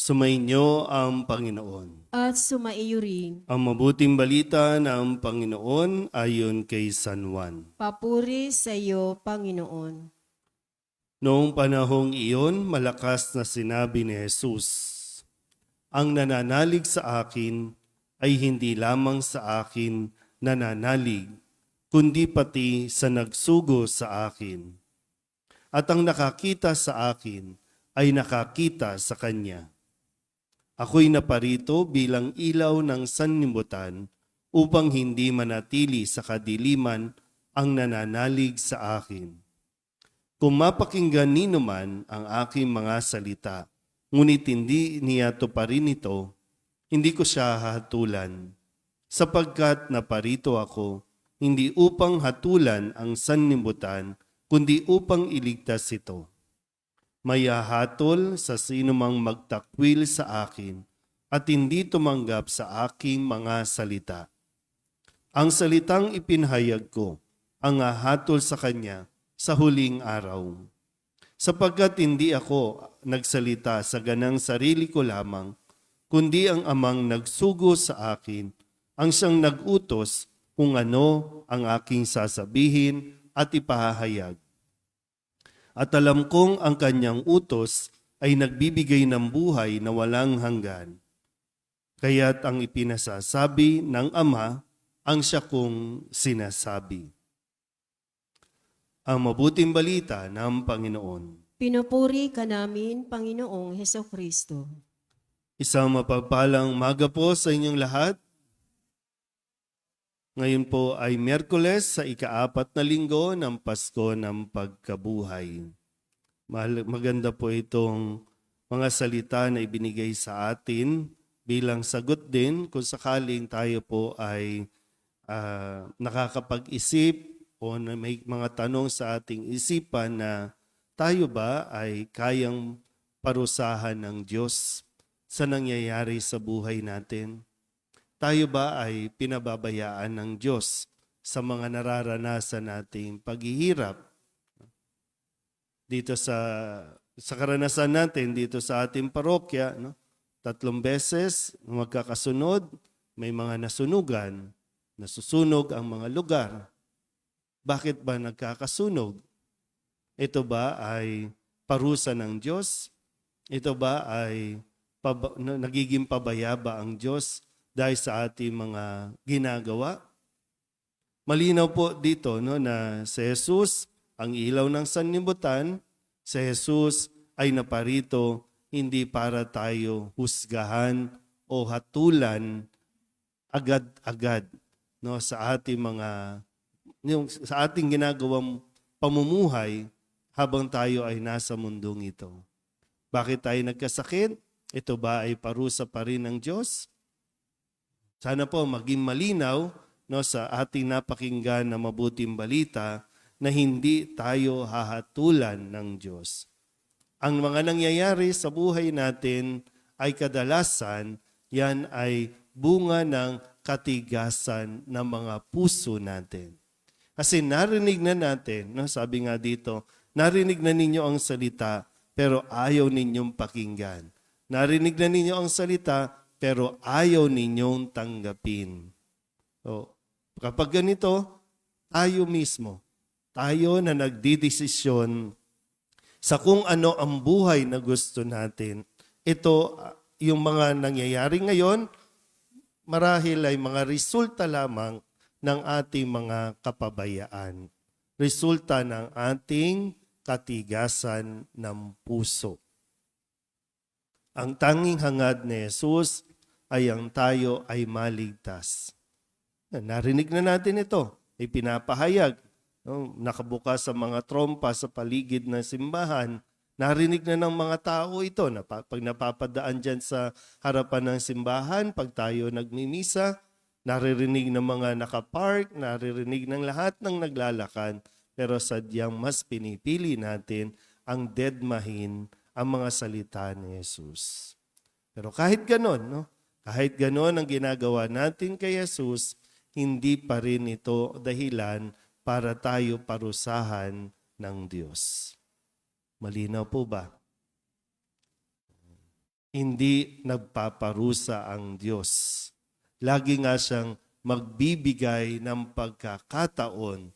Sumainyo ang Panginoon. At sumaiyo rin. Ang mabuting balita ng Panginoon ayon kay San Juan. Papuri sa iyo, Panginoon. Noong panahong iyon, malakas na sinabi ni Jesus, "Ang nananalig sa akin ay hindi lamang sa akin nananalig, kundi pati sa nagsugo sa akin. At ang nakakita sa akin ay nakakita sa Kanya. Ako'y naparito bilang ilaw ng sanlibutan upang hindi manatili sa kadiliman ang nananalig sa akin. Kung mapakinggan nino man ang aking mga salita, ngunit hindi niya tuparin ito, hindi ko siya hahatulan, sapagkat naparito ako, hindi upang hatulan ang sanlibutan, kundi upang iligtas ito. May hahatol sa sinumang magtakwil sa akin at hindi tumanggap sa aking mga salita. Ang salitang ipinahayag ko, ang hahatol sa kanya sa huling araw. Sapagkat hindi ako nagsalita sa ganang sarili ko lamang, kundi ang amang nagsugo sa akin, ang siyang nag-utos kung ano ang aking sasabihin at ipahahayag. At alam kong ang kanyang utos ay nagbibigay ng buhay na walang hanggan. Kaya't ang ipinasasabi ng Ama ang siya kong sinasabi." Ang mabuting balita ng Panginoon. Pinupuri ka namin, Panginoong Hesukristo. Isang mapagpalang umaga po sa inyong lahat. Ngayon po ay Miyerkules sa ika-4 na linggo ng Pasko ng Pagkabuhay. Maganda po itong mga salita na ibinigay sa atin bilang sagot din kung sakaling tayo po ay nakakapag-isip o na may mga tanong sa ating isipan na tayo ba ay kayang parusahan ng Diyos sa nangyayari sa buhay natin? Tayo ba ay pinababayaan ng Diyos sa mga nararanasan nating paghihirap? Dito sa karanasan natin, dito sa ating parokya, 3 beses magkakasunod, may mga nasunugan, nasusunog ang mga lugar. Bakit ba nagkakasunog? Ito ba ay parusa ng Diyos? Ito ba ay nagiging pabayaba ang Diyos dahil sa ating mga ginagawa? Malinaw po dito na si Jesus, ang ilaw ng sanlibutan, si Jesus ay naparito hindi para tayo husgahan o hatulan agad-agad sa ating sa ating ginagawang pamumuhay habang tayo ay nasa mundong ito. Bakit tayo nagkasakit? Ito ba ay parusa pa rin ng Diyos? Sana po maging malinaw sa ating napakinggan na mabuting balita na hindi tayo hahatulan ng Diyos. Ang mga nangyayari sa buhay natin ay kadalasan, yan ay bunga ng katigasan ng mga puso natin. Kasi narinig na natin, sabi nga dito, narinig na ninyo ang salita pero ayaw ninyong pakinggan. Narinig na ninyo ang salita pero ayaw ninyong tanggapin. So, kapag ganito, tayo mismo, tayo na nagdidesisyon sa kung ano ang buhay na gusto natin. Ito, yung mga nangyayari ngayon, marahil ay mga resulta lamang ng ating mga kapabayaan. Resulta ng ating katigasan ng puso. Ang tanging hangad ni Jesus ay ang tayo ay maligtas. Narinig na natin ito. Ipinapahayag. Nakabukas sa mga trompa sa paligid ng simbahan. Narinig na ng mga tao ito. Pag napapadaan dyan sa harapan ng simbahan, pag tayo nagmimisa, naririnig ng mga nakapark, naririnig ng lahat ng naglalakad. Pero sadyang mas pinipili natin ang dedmahin ang mga salita ni Jesus. Pero kahit ganon, kahit ganon ang ginagawa natin kay Jesus, hindi pa rin ito dahilan para tayo parusahan ng Diyos. Malinaw po ba? hindi nagpaparusa ang Diyos. Lagi nga siyang magbibigay ng pagkakataon.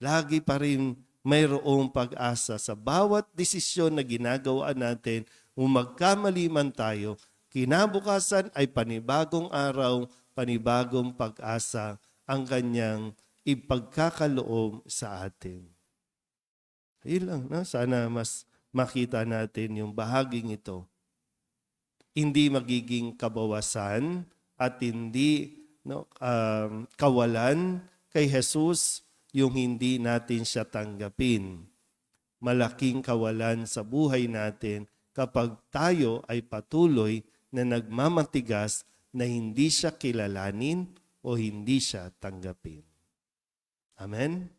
Lagi pa rin mayroong pag-asa sa bawat desisyon na ginagawa natin. Kung magkamali man tayo, kinabukasan ay panibagong araw, panibagong pag-asa ang kanyang ipagkakaloob sa atin. Ayun lang, no? Sana mas makita natin yung bahaging ito. Hindi magiging kabawasan at hindi kawalan kay Jesus yung hindi natin siya tanggapin. Malaking kawalan sa buhay natin kapag tayo ay patuloy na nagmamatigas na hindi siya kilalanin o hindi siya tanggapin. Amen?